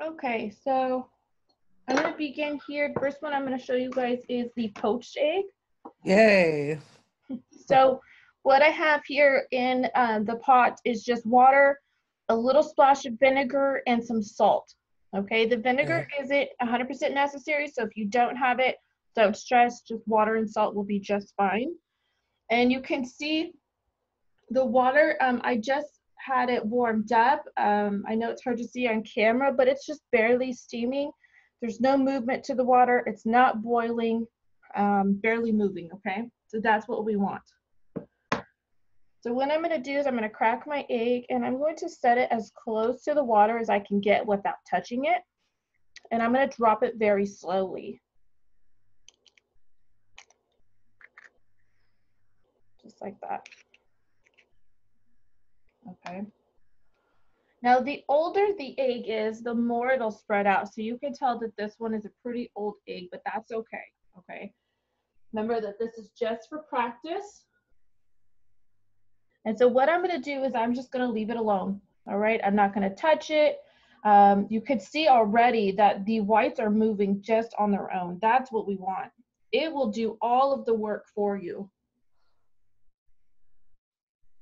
Okay, so I'm going to begin here. The first one I'm going to show you guys is the poached egg. Yay. So what I have here in the pot is just water, a little splash of vinegar, and some salt. Okay, the vinegar Okay. isn't 100% necessary, so if you don't have it, don't stress, just water and salt will be just fine. And you can see the water, I just had it warmed up. I know it's hard to see on camera, but it's just barely steaming. There's no movement to the water. It's not boiling, barely moving, okay? So that's what we want. So what I'm going to do is I'm going to crack my egg and I'm going to set it as close to the water as I can get without touching it. And I'm going to drop it very slowly. Just like that. Okay. Now, the older the egg is, the more it'll spread out. So you can tell that this one is a pretty old egg, but that's okay. Okay. Remember that this is just for practice. And so what I'm going to do is I'm just going to leave it alone. All right. I'm not going to touch it. You could see already that the whites are moving just on their own. That's what we want. It will do all of the work for you.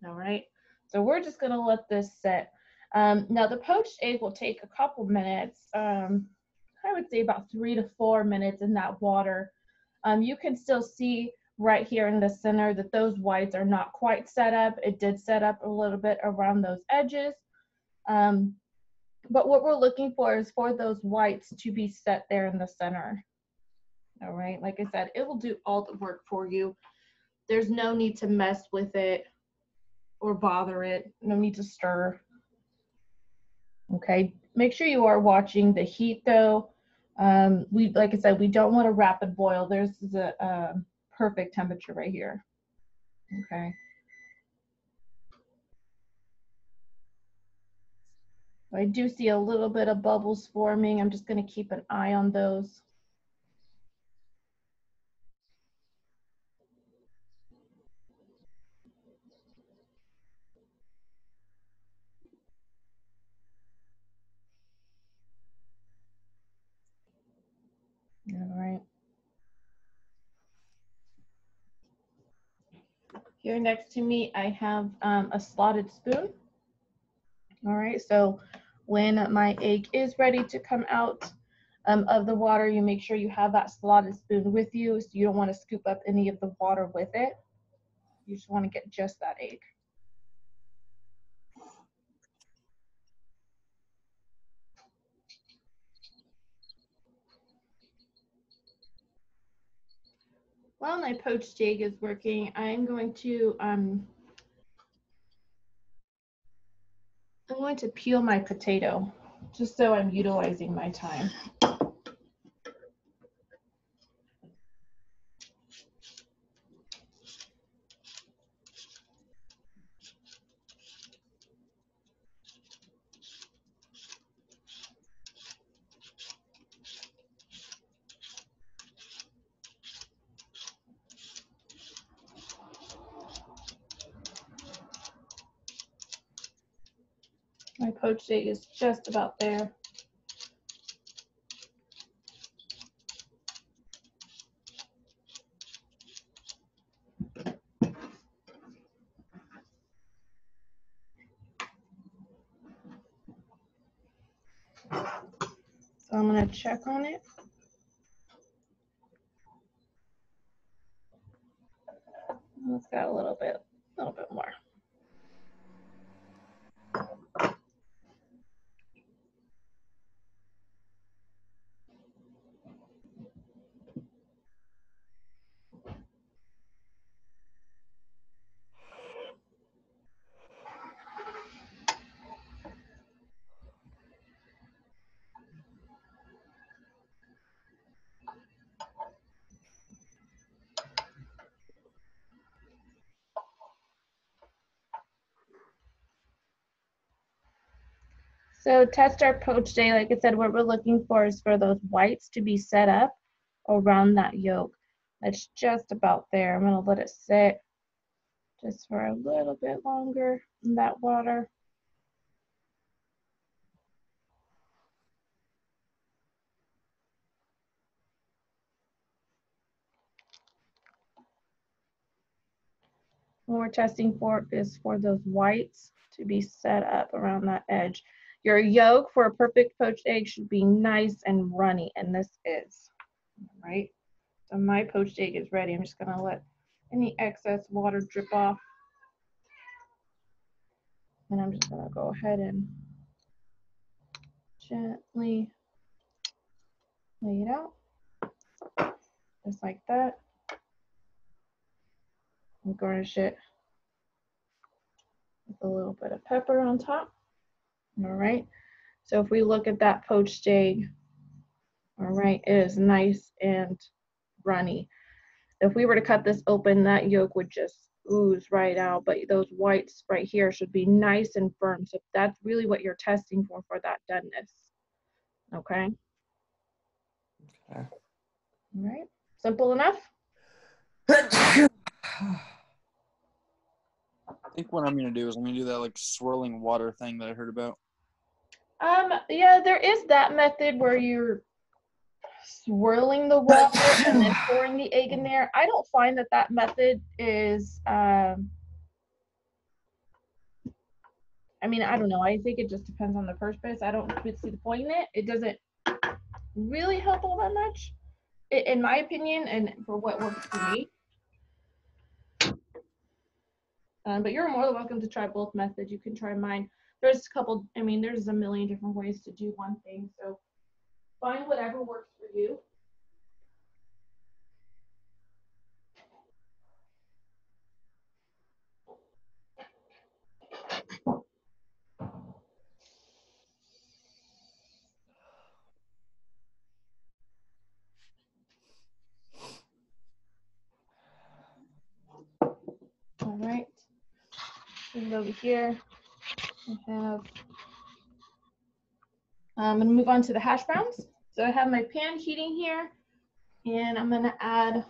All right. So we're just going to let this sit. Now the poached egg will take a couple minutes. I would say about 3 to 4 minutes in that water. You can still see right here in the center that those whites are not quite set up. It did set up a little bit around those edges. But what we're looking for is for those whites to be set there in the center. All right, like I said, it will do all the work for you. There's no need to mess with it or bother it. No need to stir. Okay, make sure you are watching the heat though. Like I said, we don't want a rapid boil. There's a perfect temperature right here. Okay. I do see a little bit of bubbles forming. I'm just going to keep an eye on those. All right. Here next to me, I have a slotted spoon. All right, so when my egg is ready to come out of the water, you make sure you have that slotted spoon with you, so you don't want to scoop up any of the water with it. You just want to get just that egg. While my poached egg is working, I'm going to peel my potato, just so I'm utilizing my time. My poached egg is just about there. So I'm going to check on it. It's got a little bit more. So test our poached egg, like I said, what we're looking for is for those whites to be set up around that yolk. That's just about there. I'm gonna let it sit just for a little bit longer in that water. what we're testing for is for those whites to be set up around that edge. Your yolk for a perfect poached egg should be nice and runny, and this is, right? So my poached egg is ready. I'm just gonna let any excess water drip off. And I'm just gonna go ahead and gently lay it out, just like that. And garnish it with a little bit of pepper on top. All right. So if we look at that poached egg, all right, it is nice and runny. If we were to cut this open, that yolk would just ooze right out, but those whites right here should be nice and firm. So that's really what you're testing for that doneness. Okay. Okay. All right. Simple enough? I think what I'm gonna do is I'm gonna do that like swirling water thing that I heard about. Yeah, there is that method where you're swirling the water and then pouring the egg in there. I don't find that method is, I mean, I don't know. I think it just depends on the purpose. I don't see the point in it. It doesn't really help all that much, in my opinion, and for what works for me. But you're more than welcome to try both methods. You can try mine. There's a couple, I mean, there's a million different ways to do one thing. So find whatever works for you. All right. And over here, I have, I'm gonna move on to the hash browns. So I have my pan heating here, and I'm gonna add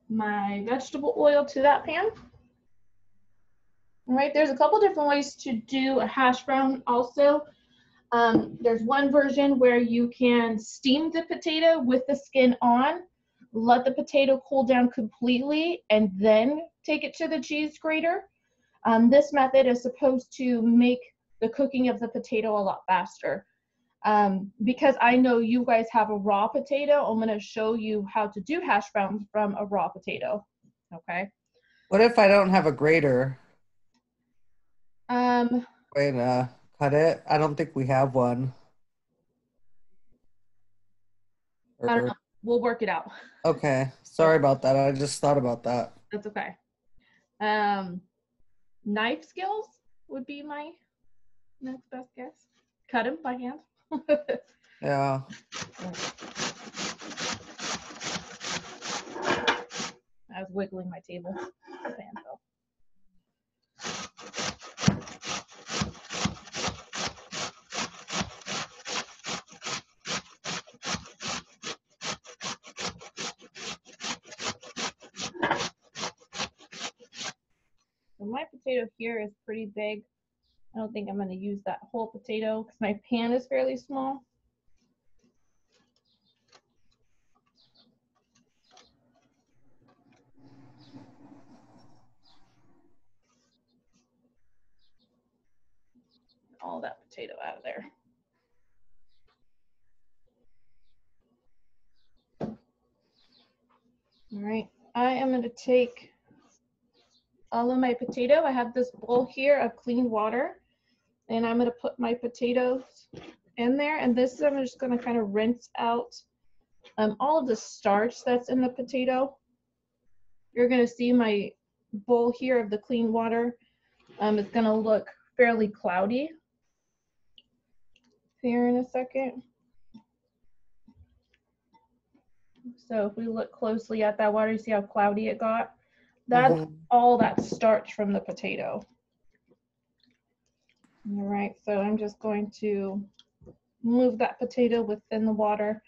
my vegetable oil to that pan. All right, there's a couple different ways to do a hash brown also. There's one version where you can steam the potato with the skin on, let the potato cool down completely, and then take it to the cheese grater. This method is supposed to make the cooking of the potato a lot faster. Because I know you guys have a raw potato, I'm gonna show you how to do hash browns from a raw potato, okay? What if I don't have a grater? Um, Way to cut it? I don't think we have one. I don't know, we'll work it out. Okay, sorry about that. I just thought about that. That's okay. Knife skills would be my next best guess. Cut them by hand. Yeah. I was wiggling my table. So my potato here is pretty big. I don't think I'm going to use that whole potato because my pan is fairly small. All that potato out of there. All right, I am going to take all of my potato. I have this bowl here of clean water, and I'm going to put my potatoes in there. And this I'm just going to kind of rinse out all of the starch that's in the potato. You're going to see my bowl here of the clean water. It's going to look fairly cloudy here in a second. So if we look closely at that water, you see how cloudy it got? That's all that starch from the potato. All right, so I'm just going to move that potato within the water.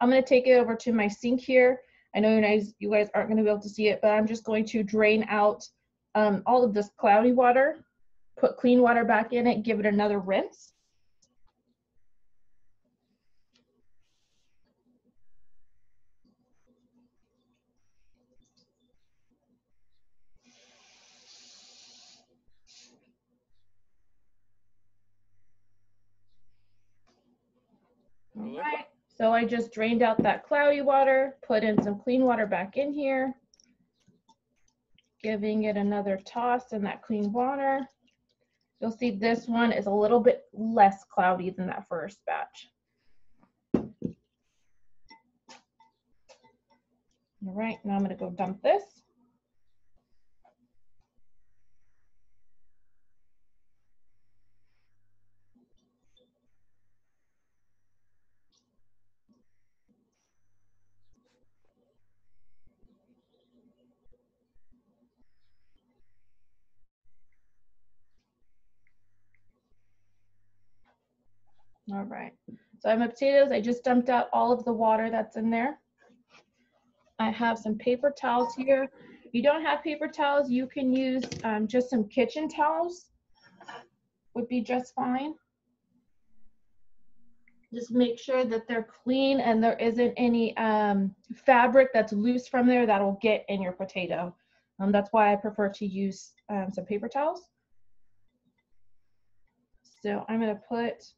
I'm going to take it over to my sink here. I know you guys aren't going to be able to see it, but I'm just going to drain out all of this cloudy water, put clean water back in it, give it another rinse. So I just drained out that cloudy water, put in some clean water back in here, giving it another toss in that clean water. You'll see this one is a little bit less cloudy than that first batch. All right, now I'm gonna go dump this. All right, so I have my potatoes. I just dumped out all of the water that's in there. I have some paper towels here. If you don't have paper towels, you can use just some kitchen towels, would be just fine. Just make sure that they're clean and there isn't any fabric that's loose from there that'll get in your potato. That's why I prefer to use some paper towels. So I'm gonna put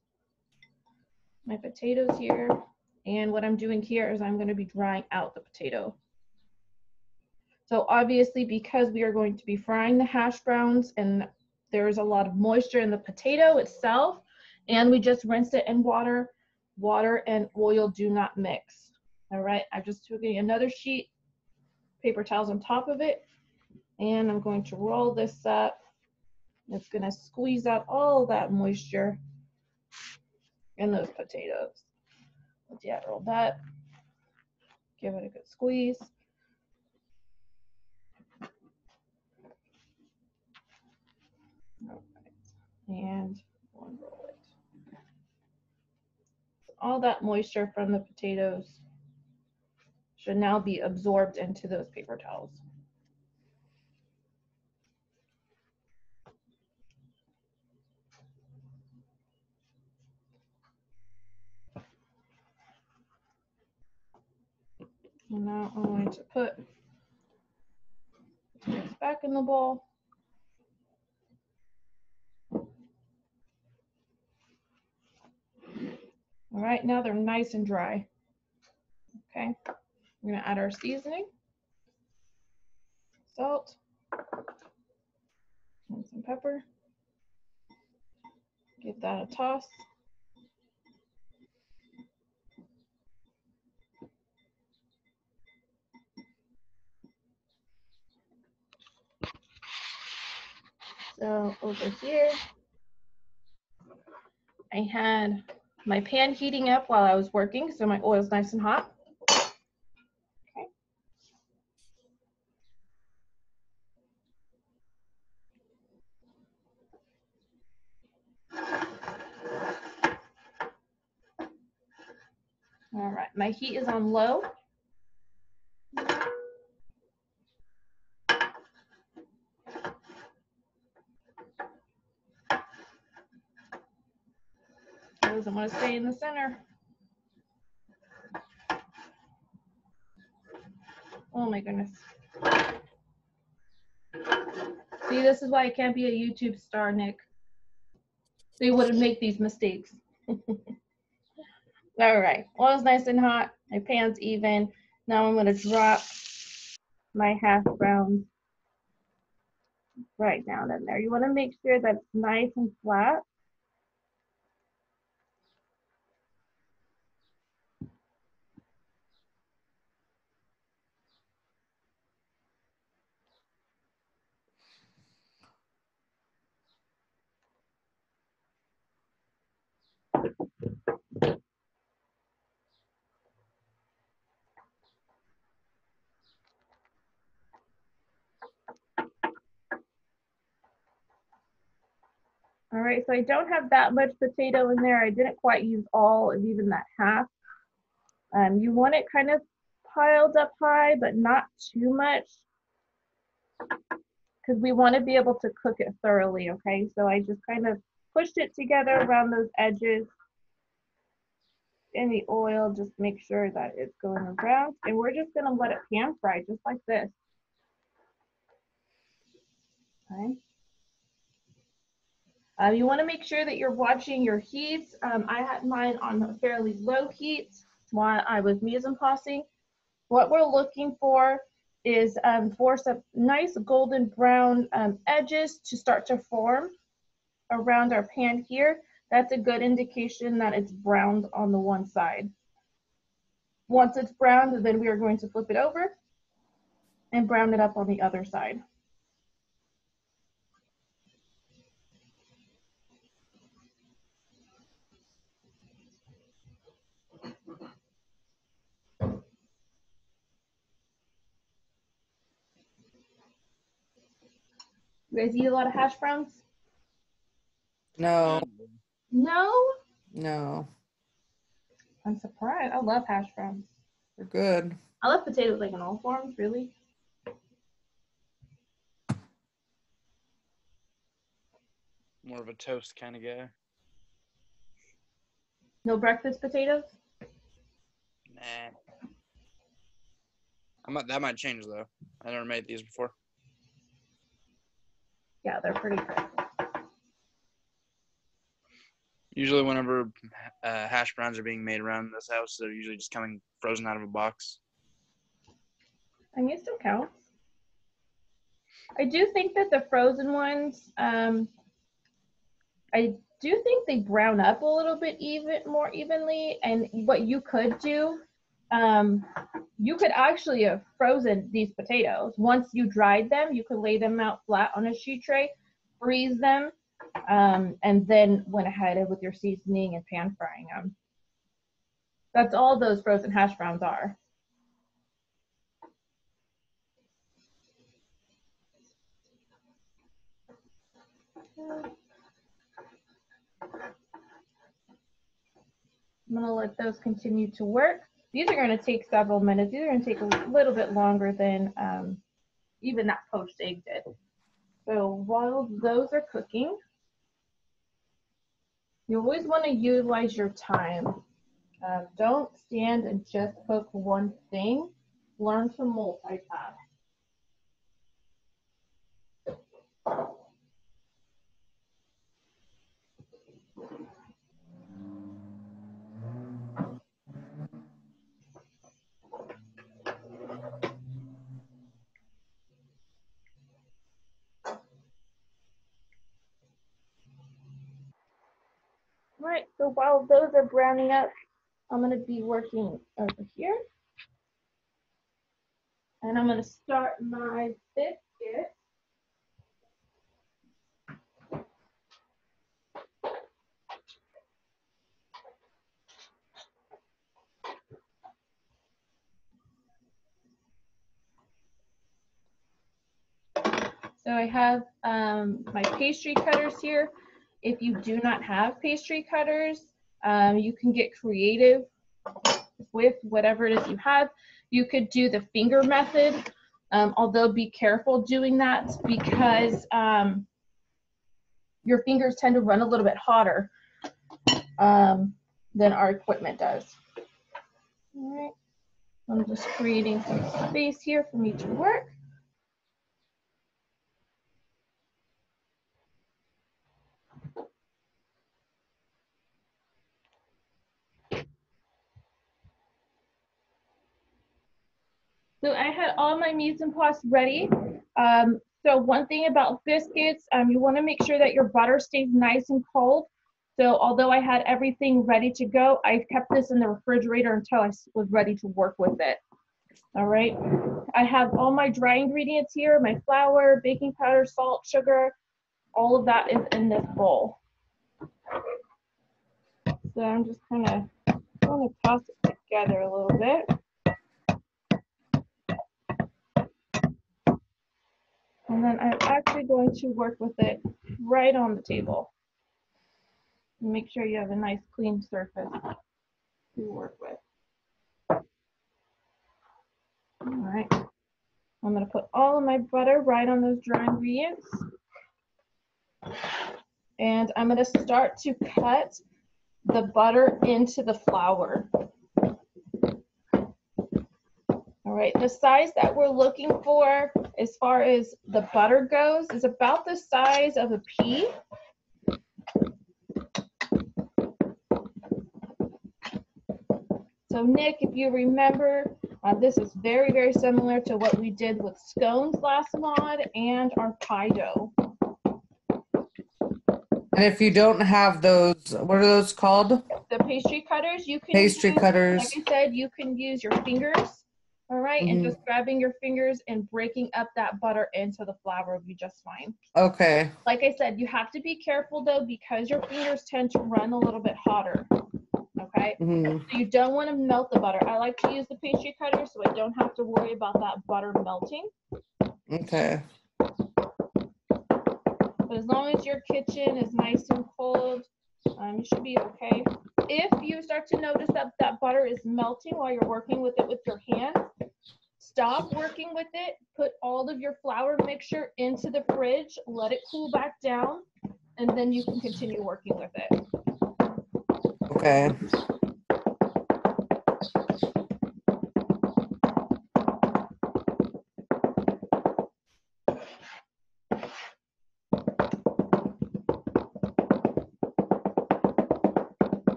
my potatoes here, and what I'm doing here is I'm gonna be drying out the potato. So obviously, because we are going to be frying the hash browns and there's a lot of moisture in the potato itself, and we just rinsed it in water, water and oil do not mix. All right, I'm just taking another sheet, paper towels on top of it, and I'm going to roll this up. It's gonna squeeze out all that moisture in those potatoes. Yeah, roll that. Give it a good squeeze. All right. And unroll it. All that moisture from the potatoes should now be absorbed into those paper towels. And now I'm going to put this back in the bowl. All right, now they're nice and dry. Okay, we're gonna add our seasoning, salt, and some pepper. Give that a toss. So over here, I had my pan heating up while I was working, so my oil is nice and hot. Okay. All right, my heat is on low. I doesn't want to stay in the center. Oh my goodness. See, this is why I can't be a YouTube star, Nick. So you wouldn't make these mistakes. All right, oil's nice and hot. My pan's even. Now I'm gonna drop my hash browns right down in there. You wanna make sure that it's nice and flat. All right, so I don't have that much potato in there. I didn't quite use all of even that half. You want it kind of piled up high, but not too much, because we want to be able to cook it thoroughly, okay? So I just kind of pushed it together around those edges in the oil, just make sure that it's going around. And we're just gonna let it pan fry just like this, okay? You wanna make sure that you're watching your heats. I had mine on a fairly low heat. while I was mise en placing. What we're looking for is for some nice golden brown edges to start to form around our pan here. That's a good indication that it's browned on the one side. Once it's browned, then we are going to flip it over and brown it up on the other side. You guys eat a lot of hash browns? No, No? no, I'm surprised. I love hash browns. they're good. I love potatoes like in all forms, really. More of a toast kind of guy. No breakfast potatoes? Nah. That might change though. I never made these before. Yeah, they're pretty good. Usually whenever hash browns are being made around this house, they're usually just coming frozen out of a box. I mean, it still counts. I do think that the frozen ones, I do think they brown up a little bit more evenly. And what you could do, you could actually have frozen these potatoes. Once you dried them, you could lay them out flat on a sheet tray, freeze them, and then went ahead with your seasoning and pan frying them. That's all those frozen hash browns are. I'm gonna let those continue to work. These are gonna take several minutes. These are gonna take a little bit longer than even that poached egg did. So while those are cooking, you always wanna utilize your time. Don't stand and just cook one thing. Learn to multitask. All right, so while those are browning up, I'm gonna be working over here. And I'm gonna start my biscuit. So I have my pastry cutters here. If you do not have pastry cutters, you can get creative with whatever it is you have. You could do the finger method, although be careful doing that because your fingers tend to run a little bit hotter than our equipment does. All right, I'm just creating some space here for me to work. So I had all my mise en place ready. So one thing about biscuits, you want to make sure that your butter stays nice and cold. So although I had everything ready to go, I kept this in the refrigerator until I was ready to work with it. All right. I have all my dry ingredients here, my flour, baking powder, salt, sugar, all of that is in this bowl. So I'm just kind of going to toss it together a little bit. And then I'm actually going to work with it right on the table. Make sure you have a nice clean surface to work with. All right. I'm going to put all of my butter right on those dry ingredients. And I'm going to start to cut the butter into the flour. All right, the size that we're looking for as far as the butter goes is about the size of a pea. So Nick, if you remember, this is very, very similar to what we did with scones last mod and our pie dough. And if you don't have those, what are those called? The pastry cutters, you can Pastry use, cutters. like I said, you can use your fingers, all right? And just grabbing your fingers and breaking up that butter into the flour will be just fine. Okay. Like I said, you have to be careful though, because your fingers tend to run a little bit hotter, okay? So you don't want to melt the butter. I like to use the pastry cutter so I don't have to worry about that butter melting. Okay. But as long as your kitchen is nice and cold, you should be okay. If you start to notice that that butter is melting while you're working with it with your hands, stop working with it, put all of your flour mixture into the fridge, let it cool back down, and then you can continue working with it. Okay.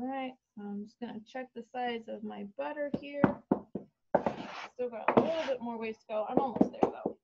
Alright, so I'm just gonna check the size of my butter here. Still got a little bit more ways to go. I'm almost there though.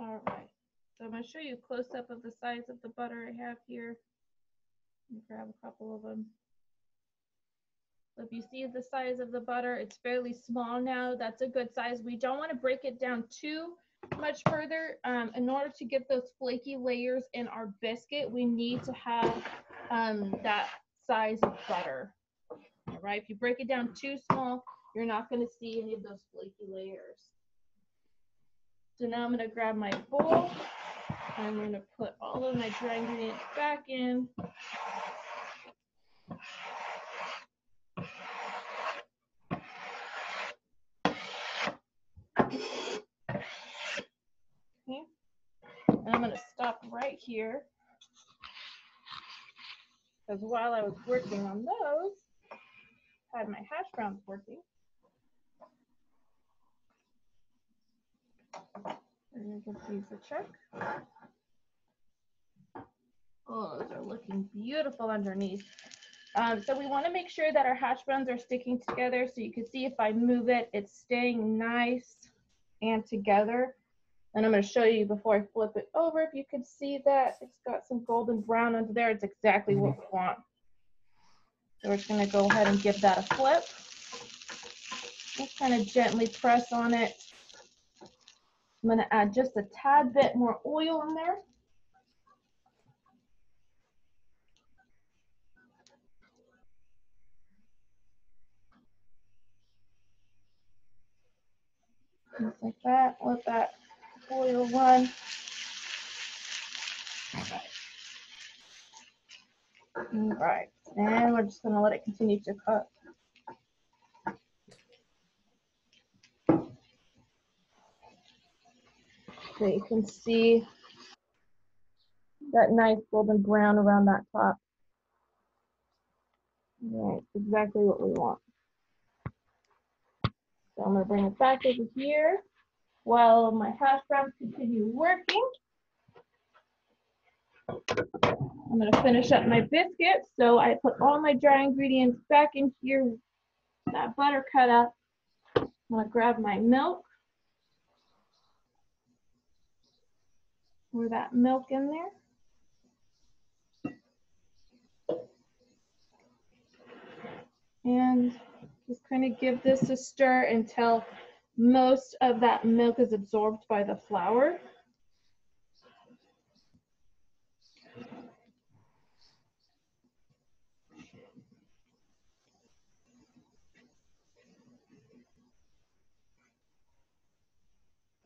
All right, so I'm going to show you a close-up of the size of the butter I have here. Let me grab a couple of them. So if you see the size of the butter, it's fairly small now. That's a good size. We don't want to break it down too much further. In order to get those flaky layers in our biscuit, we need to have that size of butter. All right, if you break it down too small, you're not going to see any of those flaky layers. So now I'm going to grab my bowl. I'm going to put all of my dry ingredients back in. Okay. And I'm going to stop right here, because while I was working on those, I had my hash browns working. And you can see the check. Oh, those are looking beautiful underneath. So we want to make sure that our hash browns are sticking together. So you can see if I move it, it's staying nice and together. And I'm going to show you before I flip it over. If you can see that it's got some golden brown under there, it's exactly what we want. So we're just going to go ahead and give that a flip. Just kind of gently press on it. I'm going to add just a tad bit more oil in there. Just like that. Let that oil run. All right. And we're just going to let it continue to cook. So you can see that nice golden brown around that top. Right, exactly what we want. So I'm going to bring it back over here while my hash browns continue working. I'm going to finish up my biscuits. So I put all my dry ingredients back in here. That butter cut up. I'm going to grab my milk. Pour that milk in there. And just kind of give this a stir until most of that milk is absorbed by the flour.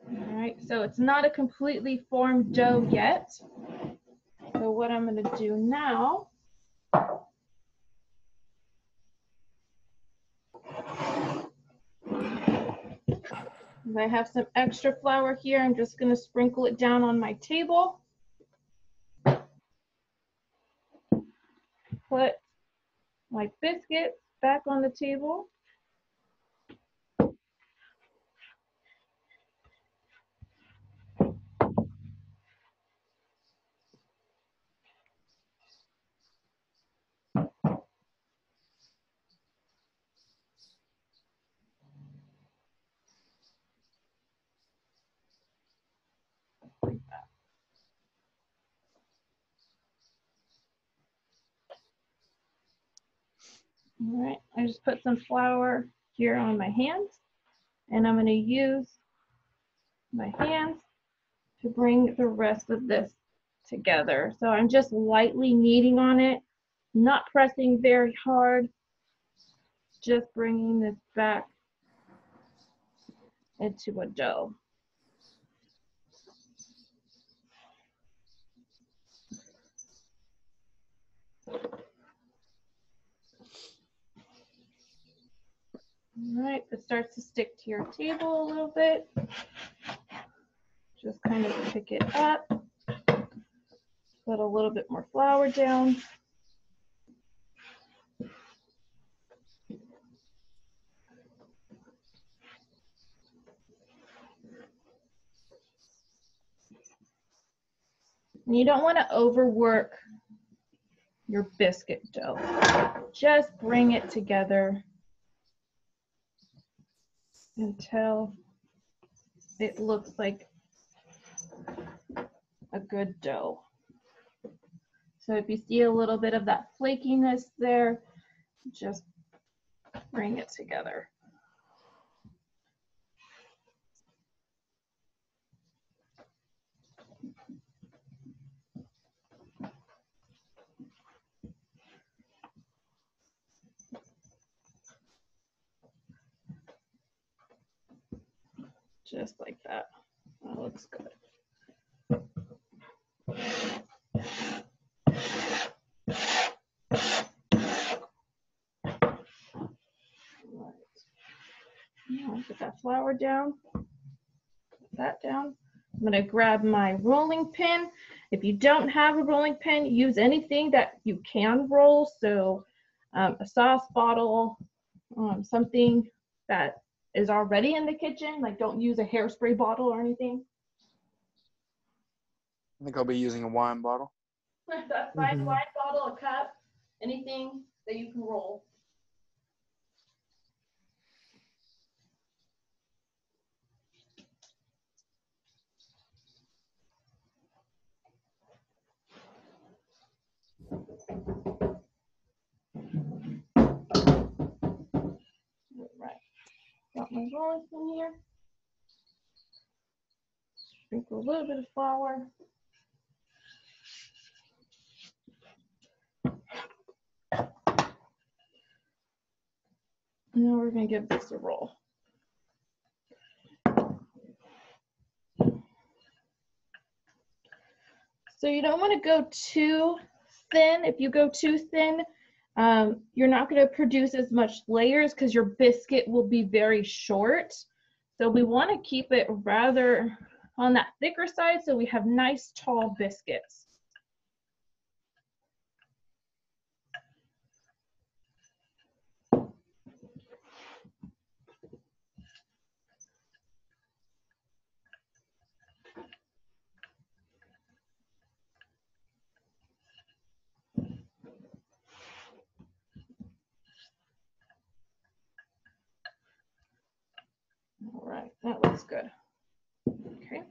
All right, so it's not a completely formed dough yet. So what I'm going to do now is I have some extra flour here. I'm just going to sprinkle it down on my table. Put my biscuits back on the table. Like that. All right, I just put some flour here on my hands, and I'm going to use my hands to bring the rest of this together. So I'm just lightly kneading on it, not pressing very hard, just bringing this back into a dough. All right, it starts to stick to your table a little bit. Just kind of pick it up, put a little bit more flour down. And you don't want to overwork your biscuit dough. Just bring it together until it looks like a good dough. So if you see a little bit of that flakiness there, just bring it together. Just like that. That looks good. Now put that flour down, put that down. I'm going to grab my rolling pin. If you don't have a rolling pin, use anything that you can roll. So a sauce bottle, something that is already in the kitchen, like don't use a hairspray bottle or anything. I think I'll be using a wine bottle. That's fine. Wine bottle, a cup, anything that you can roll. Right. Got my rolling pin here. Sprinkle a little bit of flour. Now we're going to give this a roll. So you don't want to go too thin. If you go too thin, you're not going to produce as much layers because your biscuit will be very short. So we want to keep it rather on that thicker side so we have nice tall biscuits. All right, that looks good. Okay.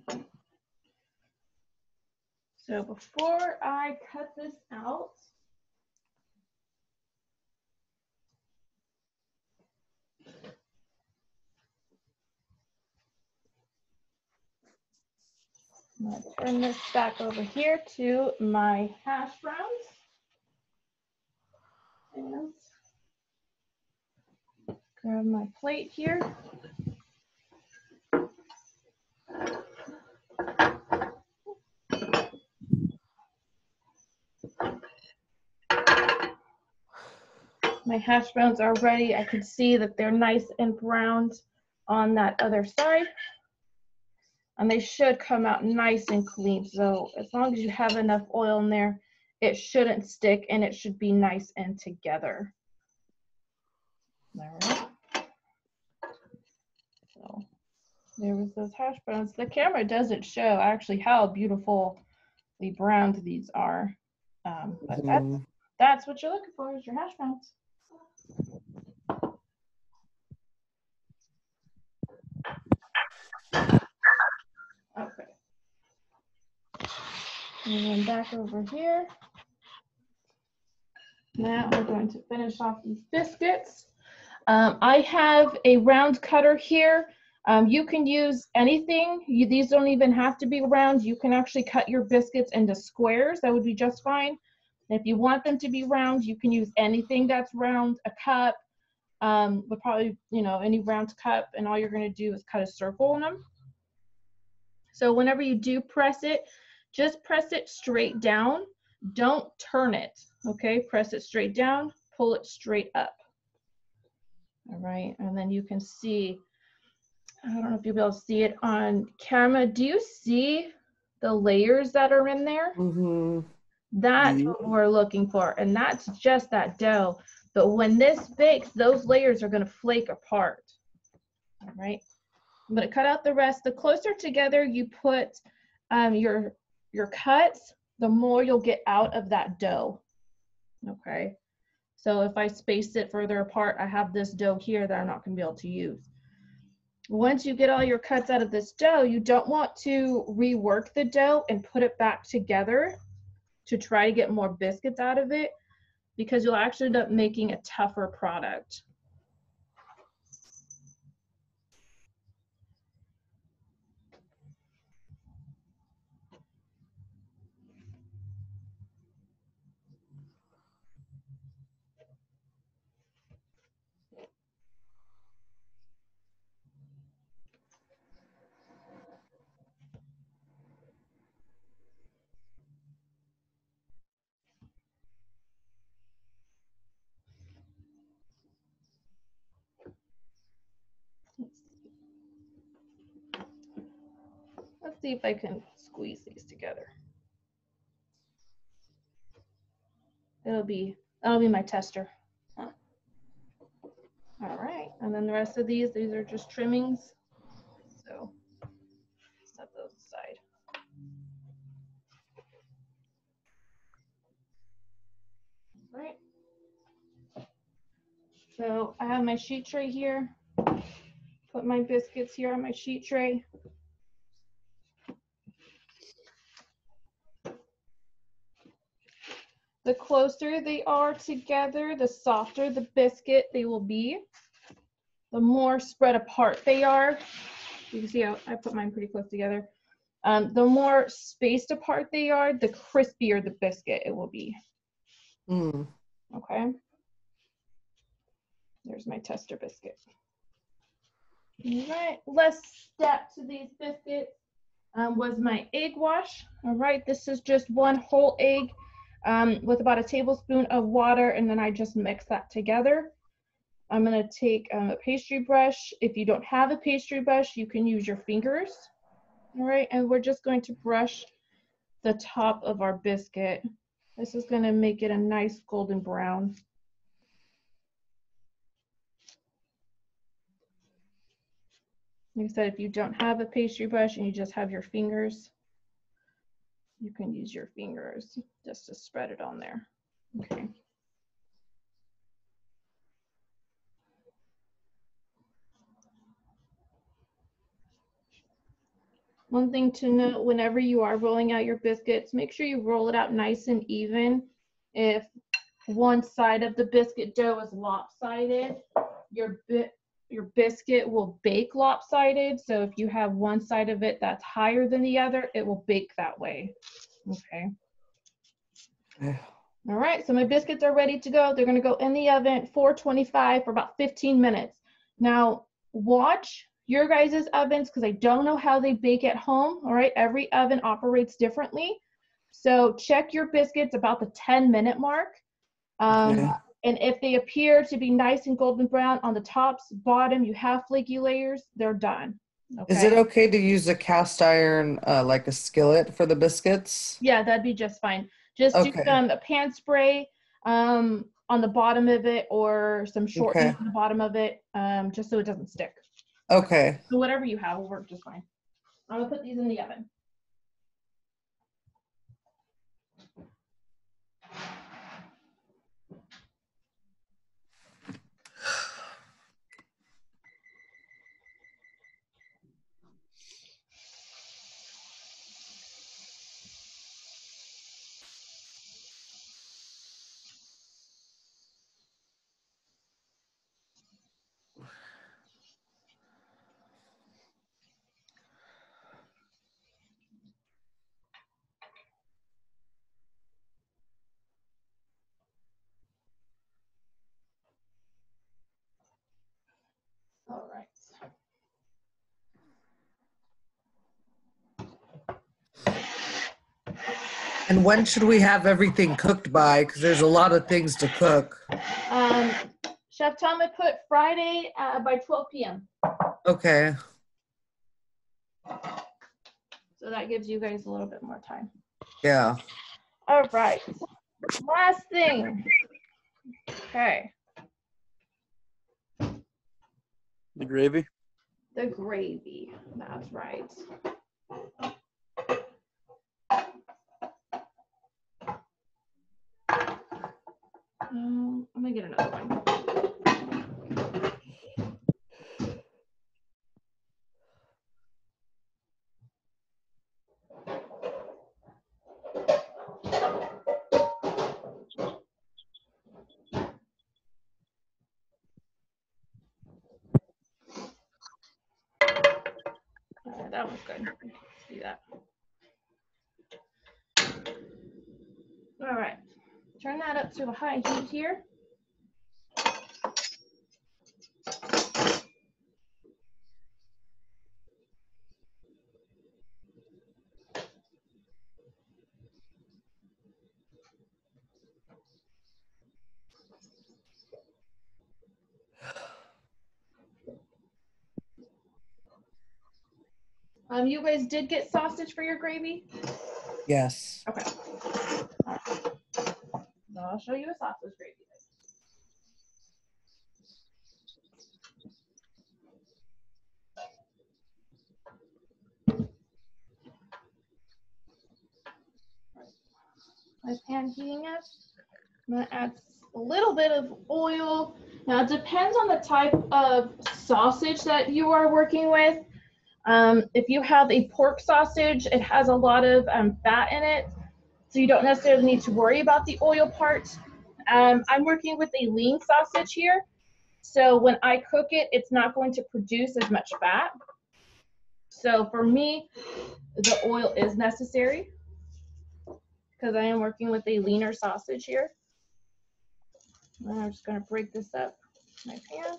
So before I cut this out, I'm going to turn this back over here to my hash browns. And grab my plate here. My hash browns are ready. I can see that they're nice and browned on that other side. And they should come out nice and clean. So as long as you have enough oil in there, it shouldn't stick and it should be nice and together. All right. So there was those hash browns. The camera doesn't show actually how beautifully browned these are. But that's what you're looking for is your hash browns. Okay. And then back over here. Now we're going to finish off these biscuits. I have a round cutter here. You can use anything. These don't even have to be round. You can actually cut your biscuits into squares. That would be just fine. If you want them to be round, you can use anything that's round, a cup, but probably, you know, any round cup, and all you're going to do is cut a circle on them. So whenever you do press it, just press it straight down. Don't turn it, okay? Press it straight down, pull it straight up. All right, and then you can see, I don't know if you'll be able to see it on camera. Do you see the layers that are in there? Mm-hmm. That's what we're looking for, and that's just that dough. But when this bakes, those layers are going to flake apart. All right, I'm going to cut out the rest. The closer together you put your cuts, the more you'll get out of that dough. Okay, so if I space it further apart, I have this dough here that I'm not going to be able to use. Once you get all your cuts out of this dough, you don't want to rework the dough and put it back together to try to get more biscuits out of it, because you'll actually end up making a tougher product. Let's see if I can squeeze these together. That'll be my tester. All right, and then the rest of these are just trimmings. So set those aside. All right. So I have my sheet tray here. Put my biscuits here on my sheet tray. The closer they are together, the softer the biscuit they will be. The more spread apart they are. You can see how I put mine pretty close together. The more spaced apart they are, the crispier the biscuit it will be. Okay. There's my tester biscuit. All right, last step to these biscuits was my egg wash. All right, this is just one whole egg with about a tablespoon of water, and then I just mix that together. I'm going to take a pastry brush. If you don't have a pastry brush, you can use your fingers. All right, and we're just going to brush the top of our biscuit. This is going to make it a nice golden brown. Like I said, if you don't have a pastry brush and you just have your fingers, you can use your fingers just to spread it on there. Okay. One thing to note, whenever you are rolling out your biscuits, make sure you roll it out nice and even. If one side of the biscuit dough is lopsided, your your biscuit will bake lopsided. So if you have one side of it that's higher than the other, it will bake that way. Okay. Yeah. All right, so my biscuits are ready to go. They're gonna go in the oven, 425 for about 15 minutes. Now, watch your guys' ovens because I don't know how they bake at home, all right? Every oven operates differently. So check your biscuits about the 10-minute mark. Okay. And if they appear to be nice and golden brown on the tops, bottom, you have flaky layers, they're done. Okay? Is it okay to use a cast iron, like a skillet for the biscuits? Yeah, that'd be just fine. Just do Okay. some pan spray on the bottom of it or some shortening Okay. on the bottom of it, just so it doesn't stick. Okay. So whatever you have will work just fine. I'm gonna put these in the oven. All right. And when should we have everything cooked by? Because there's a lot of things to cook. Chef Tom would put Friday by 12 p.m. Okay. So that gives you guys a little bit more time. Yeah. All right. Last thing. Okay. The gravy. The gravy. That's right. I'm gonna get another one. That was good. Let's do that. All right. Turn that up to a high heat here. You guys did get sausage for your gravy? Yes. Okay. All right. So I'll show you a sausage gravy. My pan heating up. I'm gonna add a little bit of oil. Now it depends on the type of sausage that you are working with. If you have a pork sausage, it has a lot of fat in it, so you don't necessarily need to worry about the oil part. I'm working with a lean sausage here, so when I cook it, it's not going to produce as much fat. So for me, the oil is necessary because I am working with a leaner sausage here. And I'm just going to break this up in my pan.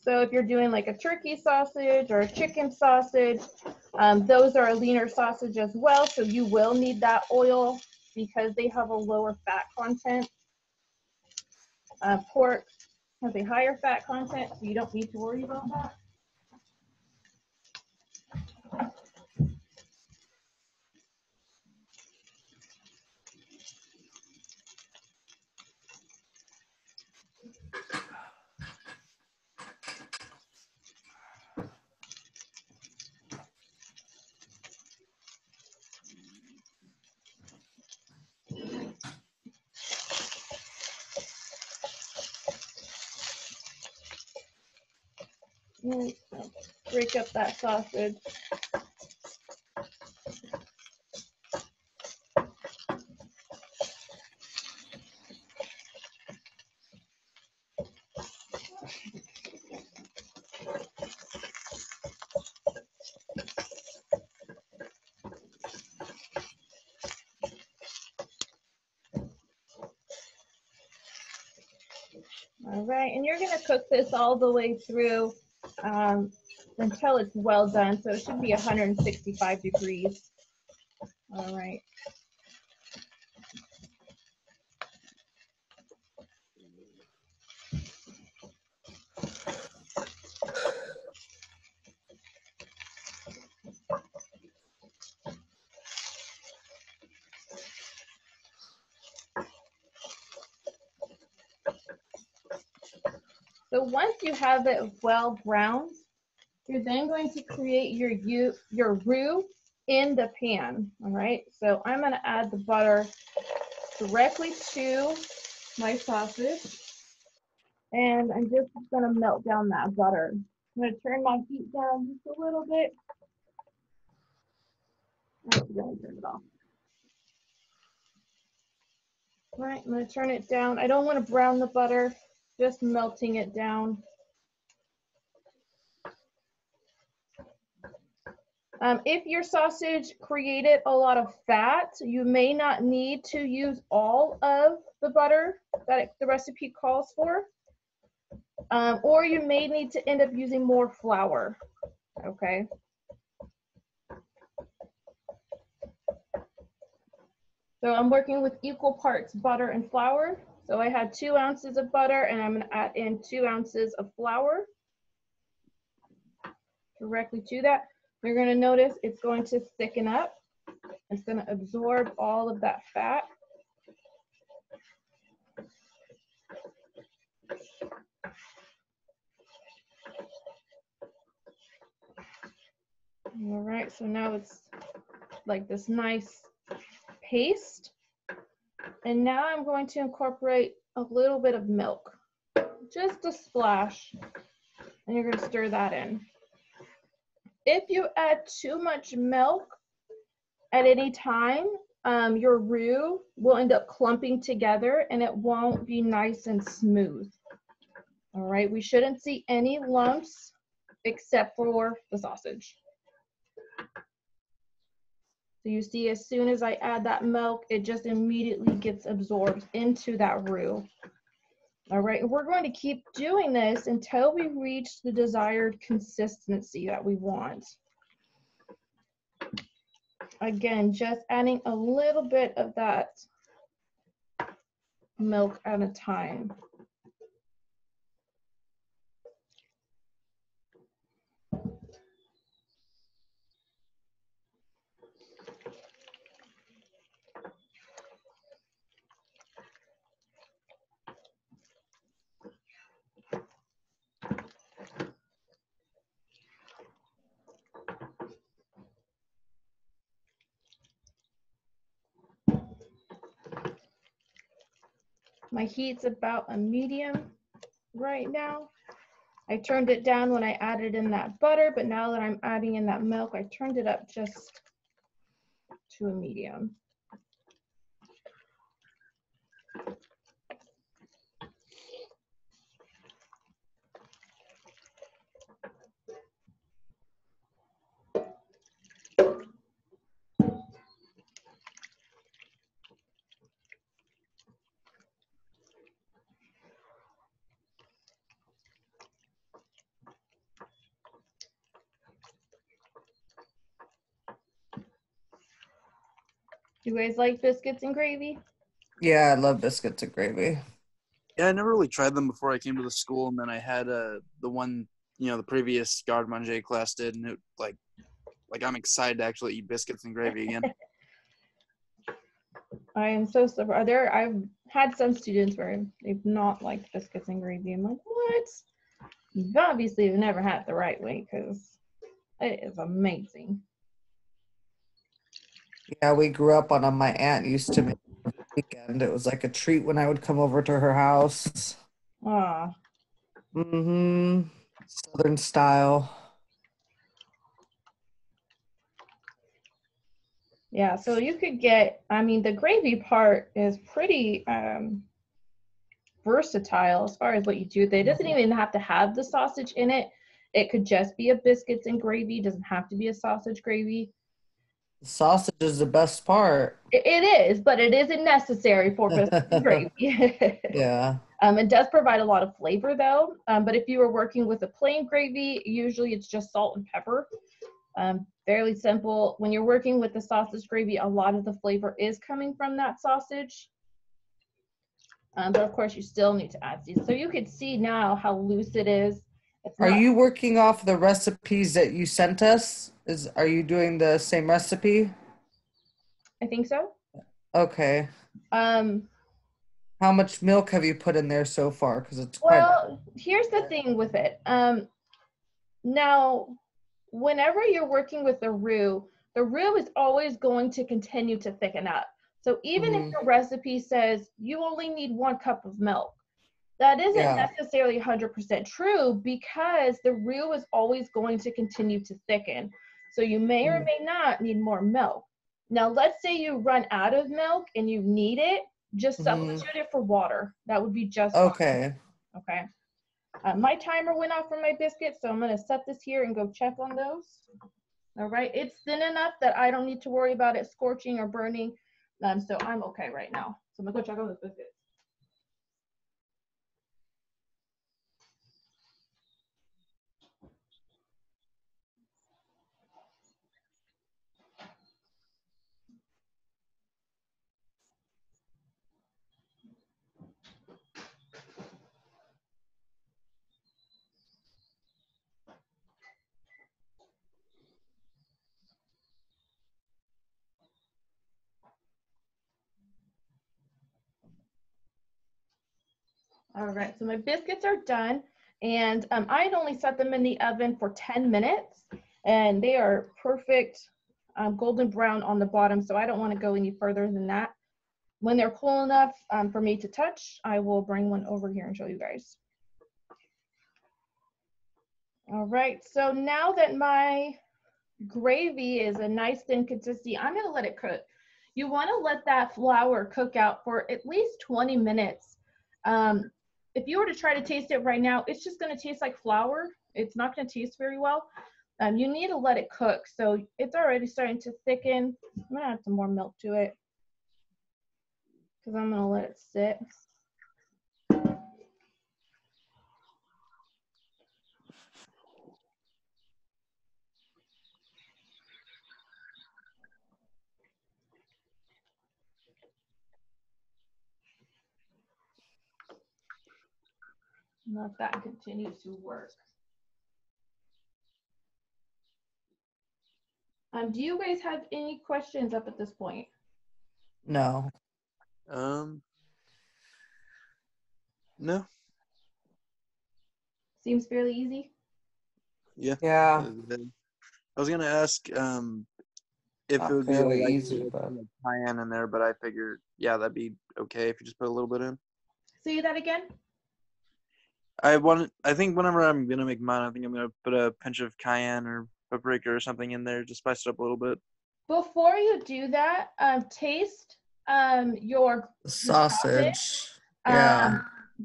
So if you're doing like a turkey sausage or a chicken sausage, those are a leaner sausage as well. So you will need that oil because they have a lower fat content. Pork has a higher fat content, so you don't need to worry about that. Break up that sausage. All right, and you're gonna cook this all the way through until it's well done. So it should be 165 degrees. All right. So once you have it well browned, you're then going to create your roux in the pan. All right. So I'm going to add the butter directly to my sausage, and I'm just going to melt down that butter. I'm going to turn my heat down just a little bit. I'm going to turn it off. All right, I'm going to turn it down. I don't want to brown the butter, just melting it down. If your sausage created a lot of fat, you may not need to use all of the butter that the recipe calls for, or you may need to end up using more flour, okay? So I'm working with equal parts butter and flour. So I had 2 ounces of butter, and I'm going to add in 2 ounces of flour directly to that. You're going to notice it's going to thicken up. It's going to absorb all of that fat. All right, so now it's like this nice paste. And now I'm going to incorporate a little bit of milk, just a splash, and you're going to stir that in. If you add too much milk at any time, your roux will end up clumping together and it won't be nice and smooth. All right, we shouldn't see any lumps except for the sausage. So you see, as soon as I add that milk, it just immediately gets absorbed into that roux. All right, and we're going to keep doing this until we reach the desired consistency that we want. Again, just adding a little bit of that milk at a time. My heat's about a medium right now. I turned it down when I added in that butter, but now that I'm adding in that milk, I turned it up just to a medium. You guys like biscuits and gravy? Yeah, I love biscuits and gravy. Yeah, I never really tried them before I came to the school, and then I had the one, the previous garde manger class did, and it like I'm excited to actually eat biscuits and gravy again. I am so surprised. I've had some students where they've not liked biscuits and gravy. I'm like, what? You obviously have never had it the right way, because it is amazing. Yeah, we grew up on them. My aunt used to make it every weekend. It was like a treat when I would come over to her house. Ah, Mm-hmm. Southern style. yeah. So you could get, I mean, the gravy part is pretty versatile as far as what you do with it. It doesn't even have to have the sausage in it. It could just be a biscuits and gravy. It doesn't have to be a sausage gravy. The sausage is the best part. It is, but it isn't necessary for biscuits and gravy. Yeah. It does provide a lot of flavor though. But if you were working with a plain gravy, usually it's just salt and pepper. Fairly simple. When you're working with the sausage gravy, a lot of the flavor is coming from that sausage. But of course, you still need to add seasoning. So you can see now how loose it is. Are you working off the recipes that you sent us? Are you doing the same recipe? I think so. Okay. Um, How much milk have you put in there so far? Because it's well, here's the thing with it. Now, whenever you're working with the roux is always going to continue to thicken up. So even if your recipe says you only need 1 cup of milk, that isn't necessarily 100% true because the roux is always going to continue to thicken. So you may or may not need more milk. Now, let's say you run out of milk and you need it, just substitute it for water. That would be just okay. fine. Okay. My timer went off for my biscuits, so I'm going to set this here and go check on those. All right. It's thin enough that I don't need to worry about it scorching or burning. So I'm okay right now. So I'm going to go check on those biscuits. All right, so my biscuits are done, and I had only set them in the oven for 10 minutes, and they are perfect golden brown on the bottom, so I don't want to go any further than that. When they're cool enough for me to touch, I will bring one over here and show you guys. All right, so now that my gravy is a nice thin consistency, I'm going to let it cook. You want to let that flour cook out for at least 20 minutes. If you were to try to taste it right now, it's just going to taste like flour. It's not going to taste very well. You need to let it cook. So it's already starting to thicken. I'm going to add some more milk to it because I'm going to let it sit. Let that continue to work. Do you guys have any questions up at this point? No. No. Seems fairly easy. Yeah. Yeah. I was gonna ask if Not it would be fairly like easy, but cayenne in there, but I figured that'd be okay if you just put a little bit in. Say that again. I think whenever I'm gonna make mine, I think I'm gonna put a pinch of cayenne or paprika or something in there, just spice it up a little bit. Before you do that, taste your sausage.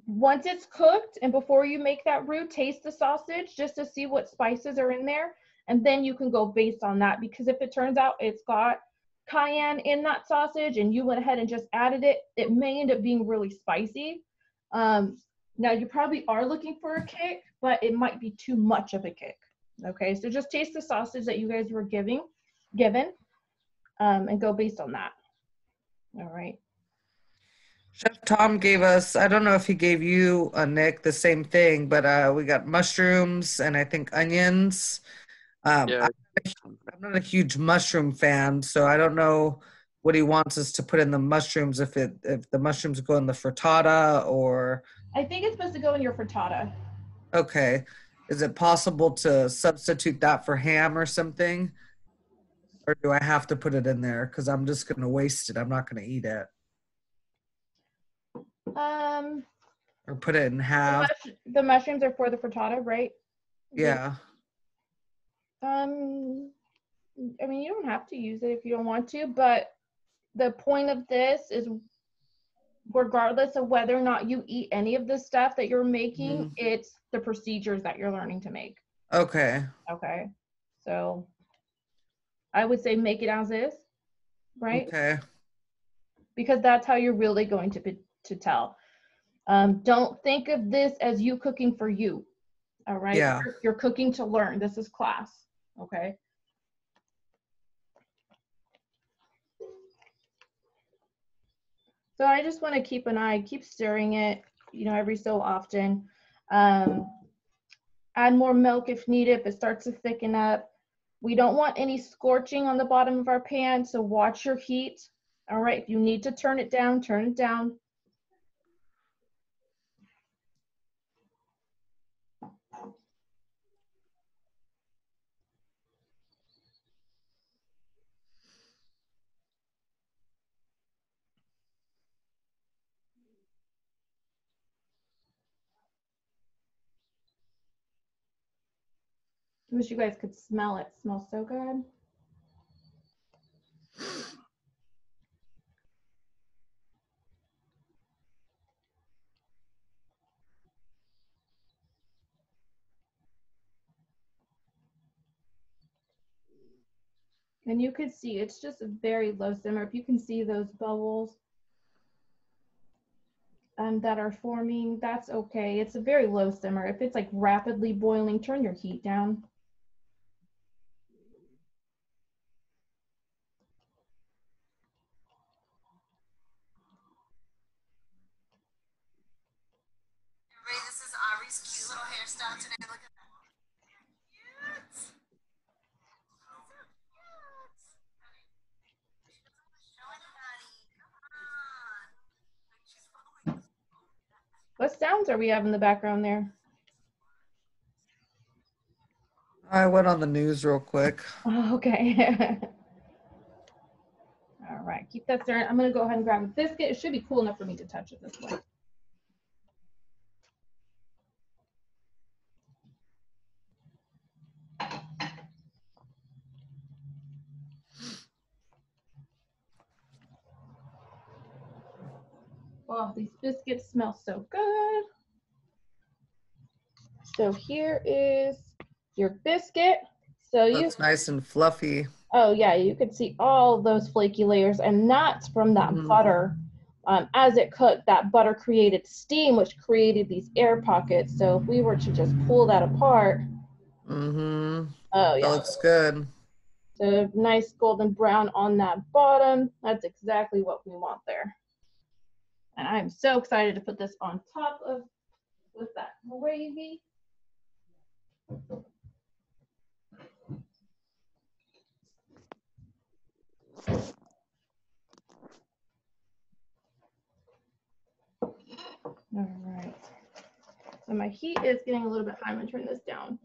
Once it's cooked and before you make that roux, taste the sausage just to see what spices are in there. And then you can go based on that, because if it turns out it's got cayenne in that sausage and you went ahead and just added it, it may end up being really spicy. Now you probably are looking for a kick, but it might be too much of a kick. Okay, so just taste the sausage that you guys were given, and go based on that. All right. Chef Tom gave us, I don't know if he gave you, Nick, the same thing, but we got mushrooms and I think onions. Yeah. I'm not a huge mushroom fan, so I don't know what he wants us to put in the mushrooms, if the mushrooms go in the frittata or. I think it's supposed to go in your frittata. Okay. Is it possible to substitute that for ham or something? Or do I have to put it in there? Because I'm just going to waste it. I'm not going to eat it. Or put it in half. The mushrooms are for the frittata, right? Yeah. I mean, you don't have to use it if you don't want to, but the point of this is regardless of whether or not you eat any of the stuff that you're making, Mhm. it's the procedures that you're learning to make. Okay. Okay. So I would say make it as is, right? Okay. Because that's how you're really going to tell. Don't think of this as you cooking for you. All right. Yeah. You're cooking to learn. This is class. Okay. So I just want to keep an eye, keep stirring it, you know, every so often. Add more milk if needed, if it starts to thicken up. We don't want any scorching on the bottom of our pan, so watch your heat. All right, if you need to turn it down, turn it down. I wish you guys could smell it. It smells so good. And you could see it's just a very low simmer. If you can see those bubbles that are forming, that's okay. It's a very low simmer. If it's like rapidly boiling, turn your heat down. This is Aubrey's cute little hairstyle today. Look at that. Cute. What sounds are we having in the background there? I went on the news real quick. Oh, okay. All right, keep that stirring. I'm gonna go ahead and grab a biscuit. It should be cool enough for me to touch it this way. Oh, these biscuits smell so good. So here is your biscuit. So you, Looks nice and fluffy. oh yeah, you could see all those flaky layers, and that's from that butter. As it cooked, that butter created steam, which created these air pockets. So if we were to just pull that apart, Mm-hmm. oh That yeah, looks good. so nice golden brown on that bottom. That's exactly what we want there. And I'm so excited to put this on top of with that gravy. All right. So my heat is getting a little bit high. I'm gonna turn this down.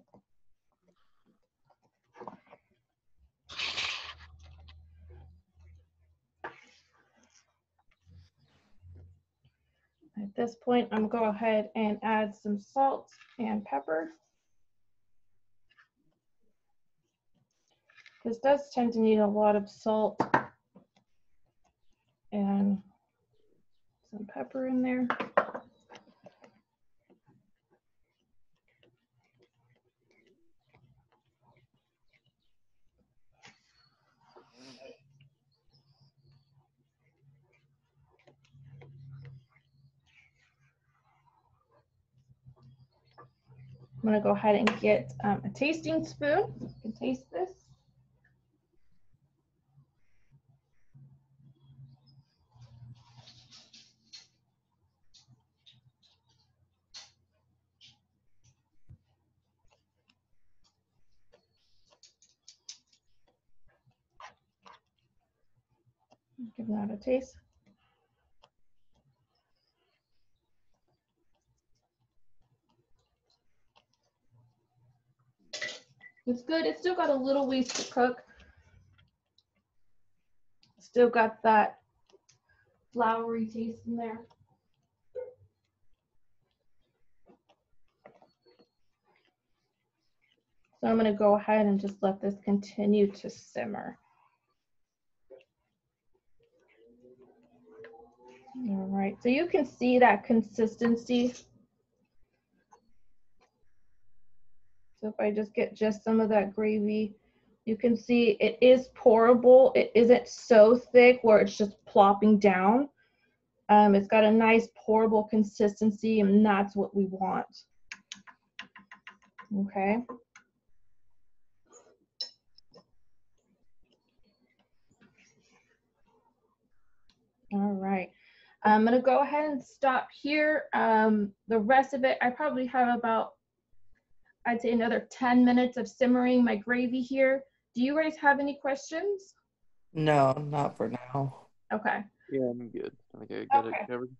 At this point, I'm gonna go ahead and add some salt and pepper. This does tend to need a lot of salt and some pepper in there. I'm gonna go ahead and get a tasting spoon. You can taste this. Give that a taste. It's good. It's still got a little ways to cook. Still got that floury taste in there. So I'm gonna go ahead and just let this continue to simmer. All right. right, so you can see that consistency. So if I just get just some of that gravy, you can see it is pourable. It isn't so thick where it's just plopping down. It's got a nice pourable consistency, and that's what we want. Okay. All right. I'm going to go ahead and stop here. The rest of it, I probably have about, I'd say another 10 minutes of simmering my gravy here. Do you guys have any questions? No, not for now. Okay. Yeah, I'm good. I think I got it Okay. covered.